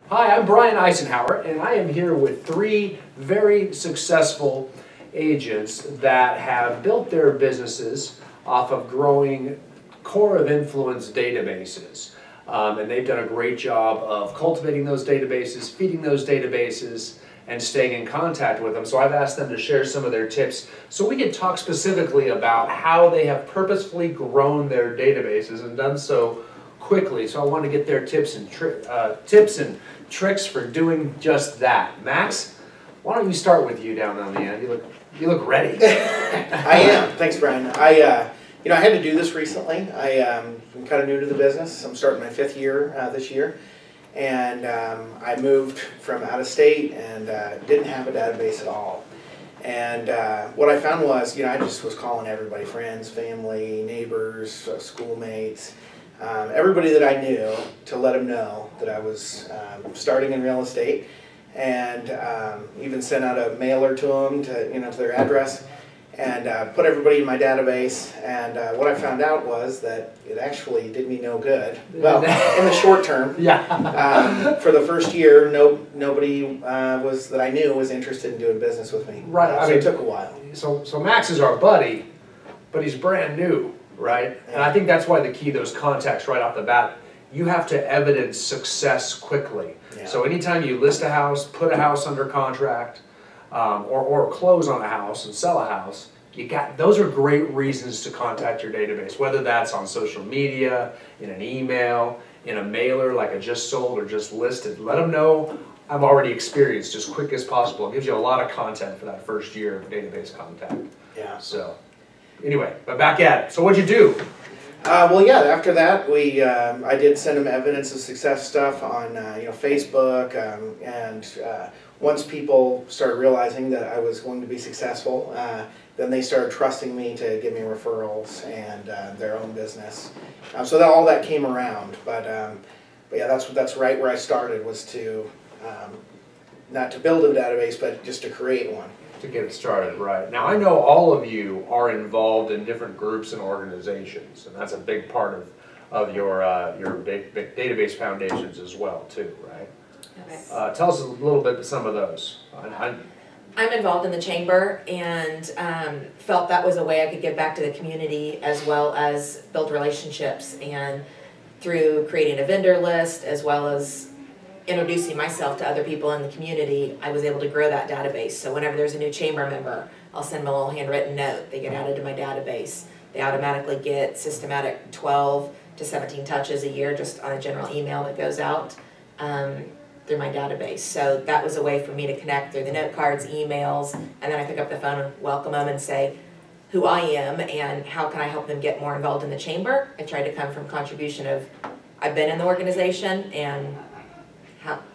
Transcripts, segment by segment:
Hi, I'm Brian Eisenhower, and I am here with three very successful agents that have built their businesses off of growing core of influence databases. And they've done a great job of cultivating those databases, feeding those databases, and staying in contact with them. So I've asked them to share some of their tips so we can talk specifically about how they have purposefully grown their databases and done so quickly. So I want to get their tips and tricks for doing just that. Max, why don't you start with you down on the end? You look ready. I am. Thanks, Brian. I had to do this recently. I'm kind of new to the business. I'm starting my 5th year this year. And I moved from out of state and didn't have a database at all. And what I found was, I just was calling everybody, friends, family, neighbors, schoolmates, everybody that I knew to let them know that I was starting in real estate, and even sent out a mailer to them to their address, and put everybody in my database. And what I found out was that it actually did me no good. Well, in the short term, for the first year, nobody that I knew was interested in doing business with me. Right. So it took a while. So Max is our buddy, but he's brand new, right? And I think that's why the key, those contacts right off the bat, you have to evidence success quickly. Yeah. So anytime you list a house, put a house under contract, or close on a house and sell a house, those are great reasons to contact your database, whether that's on social media, in an email, in a mailer like a just sold or just listed. Let them know I've already experienced as quick as possible. It gives you a lot of content for that first year of database contact. Yeah. So anyway, but back at it. So what'd you do? Well, yeah. After that, I did send them evidence of success stuff on Facebook, and once people started realizing that I was going to be successful, then they started trusting me to give me referrals and their own business. So all that came around. But yeah, that's right where I started, was to not to build a database, but just to create one. To get it started, right. Now, I know all of you are involved in different groups and organizations, and that's a big part of your big database foundations as well, too, right? Yes. Tell us a little bit about some of those. I'm involved in the chamber, and felt that was a way I could give back to the community as well as build relationships, and through creating a vendor list as well as introducing myself to other people in the community, I was able to grow that database. So whenever there's a new chamber member, I'll send them a little handwritten note. They get added to my database. They automatically get systematic 12 to 17 touches a year just on a general email that goes out through my database. So that was a way for me to connect through the note cards, emails, and then I pick up the phone and welcome them and say who I am and how can I help them get more involved in the chamber. I tried to come from contribution of I've been in the organization and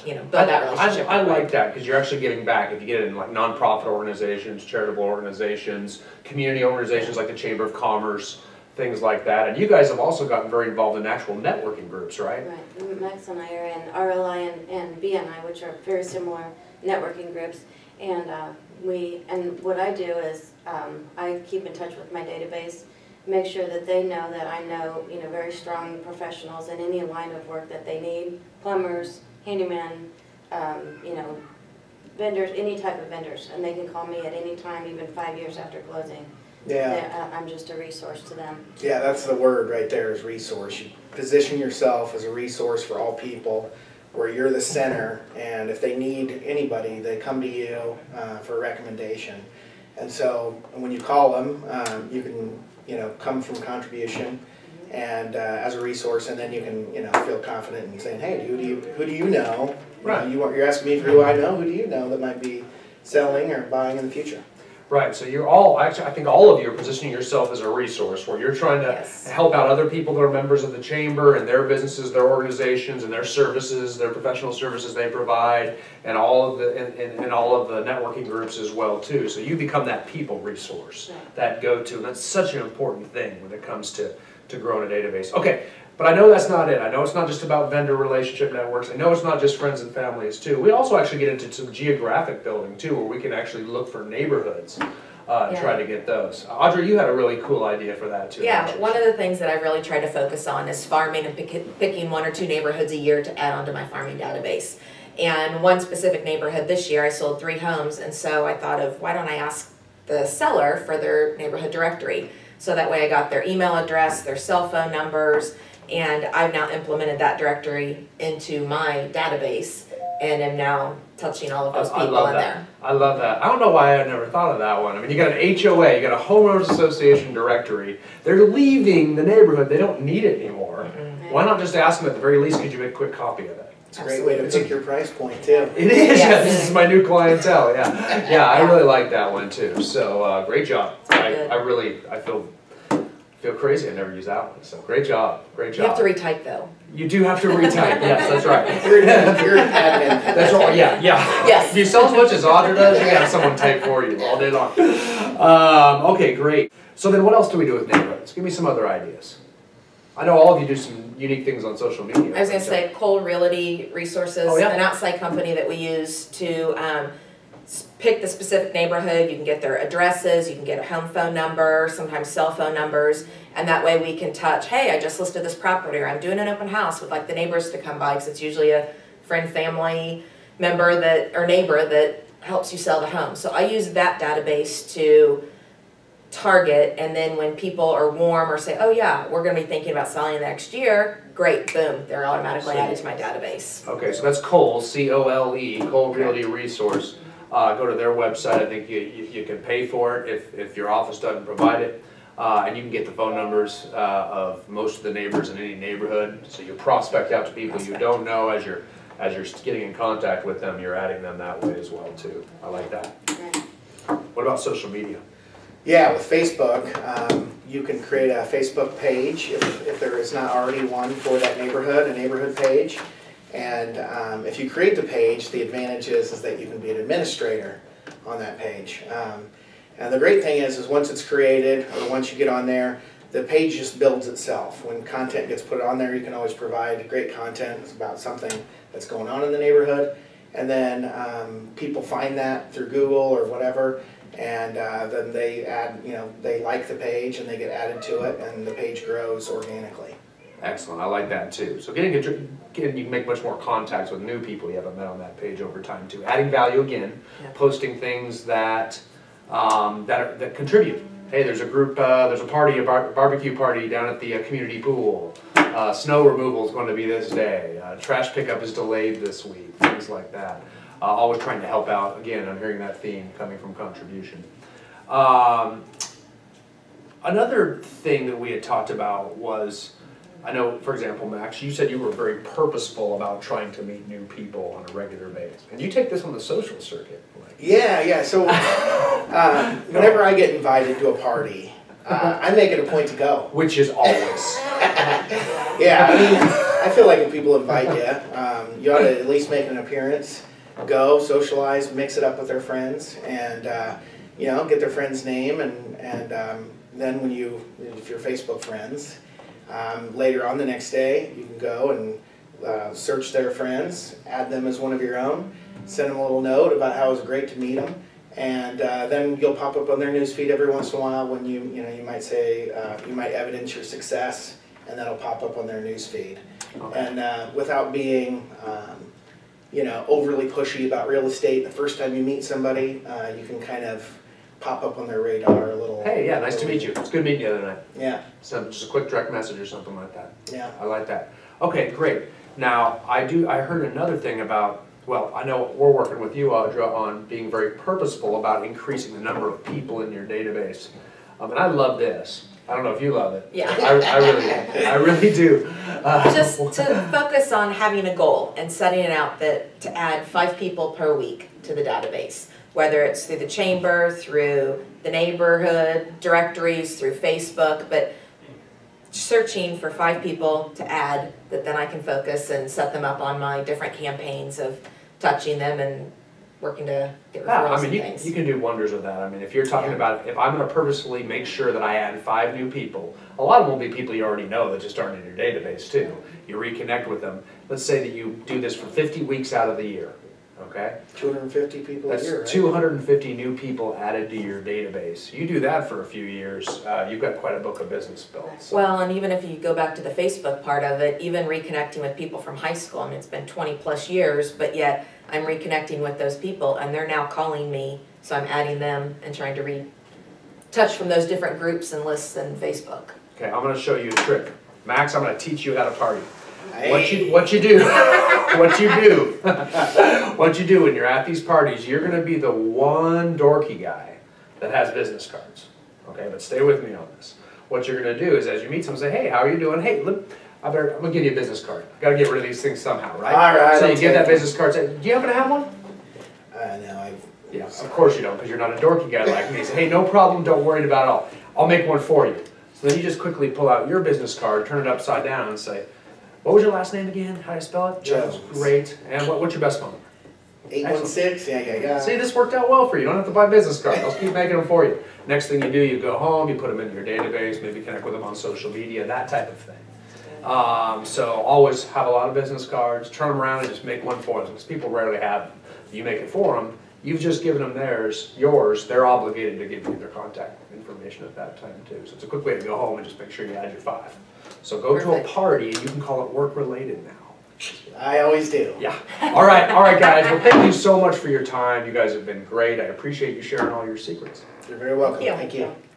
build that relationship. I like that, because you're actually giving back. If you get it in like nonprofit organizations, charitable organizations, community organizations like the Chamber of Commerce, things like that. And you guys have also gotten very involved in actual networking groups, right? Right. Max and I are in RLI and BNI, which are very similar networking groups. And what I do is I keep in touch with my database, make sure that they know that I know very strong professionals in any line of work that they need, plumbers, handyman, vendors, any type of vendors, and they can call me at any time, even 5 years after closing. Yeah, I'm just a resource to them. Yeah, that's the word right there, is resource. You position yourself as a resource for all people, where you're the center, and if they need anybody, they come to you for a recommendation. And so when you call them, you can come from contribution and as a resource, and then you can feel confident in saying, hey, who do you know? Right. You're asking me for who I know. Who do you know that might be selling or buying in the future? Right. So you're all actually, I think all of you are positioning yourself as a resource, where you're trying to help out other people that are members of the chamber and their businesses, their organizations, and their services, their professional services they provide, and all of the networking groups as well too. So you become that people resource, that go-to, and that's such an important thing when it comes to growing a database. Okay, but I know that's not it. I know it's not just about vendor relationship networks. I know it's not just friends and families too. We also actually get into some geographic building too, where we can actually look for neighborhoods try to get those. Audrey, you had a really cool idea for that too. Yeah, one of the things that I really try to focus on is farming and picking 1 or 2 neighborhoods a year to add onto my farming database. And one specific neighborhood this year, I sold 3 homes, and so I thought of, why don't I ask the seller for their neighborhood directory? So that way I got their email address, their cell phone numbers, and I've now implemented that directory into my database and am now touching all of those people in there. I love that. I don't know why I never thought of that one. I mean, you got an HOA, you got a homeowners association directory. They're leaving the neighborhood. They don't need it anymore. Why not just ask them at the very least, could you make a quick copy of it? It's a great way to pick your price point too. It is, yeah, this is my new clientele, yeah. Yeah, I really like that one too. So, great job. I feel crazy I never used that one. So, great job, great job. You have to retype though. You do have to retype, yes, that's right. You're an admin. That's right, yeah. Yes. If you sell as much as Audrey does, you can have someone type for you all day long. Okay, great. So then what else do we do with neighborhoods? Give me some other ideas. I know all of you do some unique things on social media. I was going to say Cole Realty Resources, an outside company that we use to pick the specific neighborhood. You can get their addresses, you can get a home phone number, sometimes cell phone numbers, and that way we can touch, hey, I just listed this property, or I'm doing an open house, would like the neighbors to come by, because it's usually a friend, family member or neighbor that helps you sell the home. So I use that database to target, and then when people are warm or say, oh yeah, we're going to be thinking about selling next year, great, boom, they're automatically added to my database. Okay, so that's Cole, C-O-L-E, Cole Realty Resource. Go to their website. I think you can pay for it if your office doesn't provide it. And you can get the phone numbers of most of the neighbors in any neighborhood. So you prospect out to people you don't know as you're getting in contact with them, you're adding them that way as well too. I like that. What about social media? Yeah, with Facebook, you can create a Facebook page if there is not already one for that neighborhood, a neighborhood page. And if you create the page, the advantage is that you can be an administrator on that page. And the great thing is once it's created, or once you get on there, the page just builds itself. When content gets put on there, you can always provide great content about something that's going on in the neighborhood. And then people find that through Google or whatever, and then they add, they like the page and they get added to it, and the page grows organically. Excellent, I like that too. So you can make much more contacts with new people you haven't met on that page over time too. Adding value again, posting things that that contribute. Hey, there's a group, there's a party, a barbecue party down at the community pool. Snow removal is going to be this day. Trash pickup is delayed this week. Things like that. Always trying to help out. Again, I'm hearing that theme coming from contribution. Another thing that we had talked about was, I know, for example, Max, you said you were very purposeful about trying to meet new people on a regular basis. And you take this on the social circuit. Yeah. So whenever I get invited to a party, I make it a point to go. Which is always. Yeah, I mean, I feel like if people invite you, you ought to at least make an appearance. Go, socialize, mix it up with their friends, and get their friend's name, and then if you're Facebook friends, later on the next day, you can go and search their friends, add them as one of your own, send them a little note about how it was great to meet them, and then you'll pop up on their newsfeed every once in a while when you might say, you might evidence your success, and that'll pop up on their newsfeed. Okay. And without being overly pushy about real estate, the first time you meet somebody, you can kind of pop up on their radar a little. Hey, yeah, nice to meet you. It's good meeting you the other night. Yeah. So just a quick direct message or something like that. Yeah. I like that. Okay, great. Now, I heard another thing about, well, I know we're working with you, Audra, on being very purposeful about increasing the number of people in your database. And I love this. I don't know if you love it. Yeah. I really do. Just to focus on having a goal and setting it out to add 5 people per week to the database, whether it's through the chamber, through the neighborhood directories, through Facebook, but searching for 5 people to add that then I can focus and set them up on my different campaigns of touching them and working to get referrals and things. You can do wonders with that. I mean, if you're talking about, if I'm going to purposefully make sure that I add 5 new people, a lot of them will be people you already know that just aren't in your database too. You reconnect with them. Let's say that you do this for 50 weeks out of the year. okay? 250 people a year, That's right? 250 new people added to your database. You do that for a few years, you've got quite a book of business built. So. Well, and even if you go back to the Facebook part of it, even reconnecting with people from high school, I mean, it's been 20 plus years, but yet I'm reconnecting with those people and they're now calling me, so I'm adding them and trying to touch from those different groups and lists in Facebook. Okay, I'm gonna show you a trick. Max, I'm gonna teach you how to party. Hey. What you do, what you do what you do when you're at these parties, you're gonna be the one dorky guy that has business cards. Okay, but stay with me on this. What you're gonna do is as you meet someone, say, hey, how are you doing? Hey, look, I'm gonna give you a business card. I gotta get rid of these things somehow, right? All right. So you give that business card, say, do you happen to have one? No, Yeah, of course you don't, because you're not a dorky guy like me. Say, hey, no problem, don't worry about it all. I'll make one for you. So then you just quickly pull out your business card, turn it upside down, and say, what was your last name again? How do you spell it? Jones. Great. And what's your best phone number? 816, yeah. See, this worked out well for you. You don't have to buy business cards. I'll keep making them for you. Next thing you do, you go home, you put them in your database, maybe connect with them on social media, that type of thing. So always have a lot of business cards, turn them around and just make one for them, because people rarely have them. You make it for them, you've just given them yours, they're obligated to give you their contact information at that time too. So it's a quick way to go home and just make sure you add your 5. So go to a party and you can call it work related now. I always do. Yeah. All right guys. Well, thank you so much for your time. You guys have been great. I appreciate you sharing all your secrets. You're very welcome. Thank you. Thank you.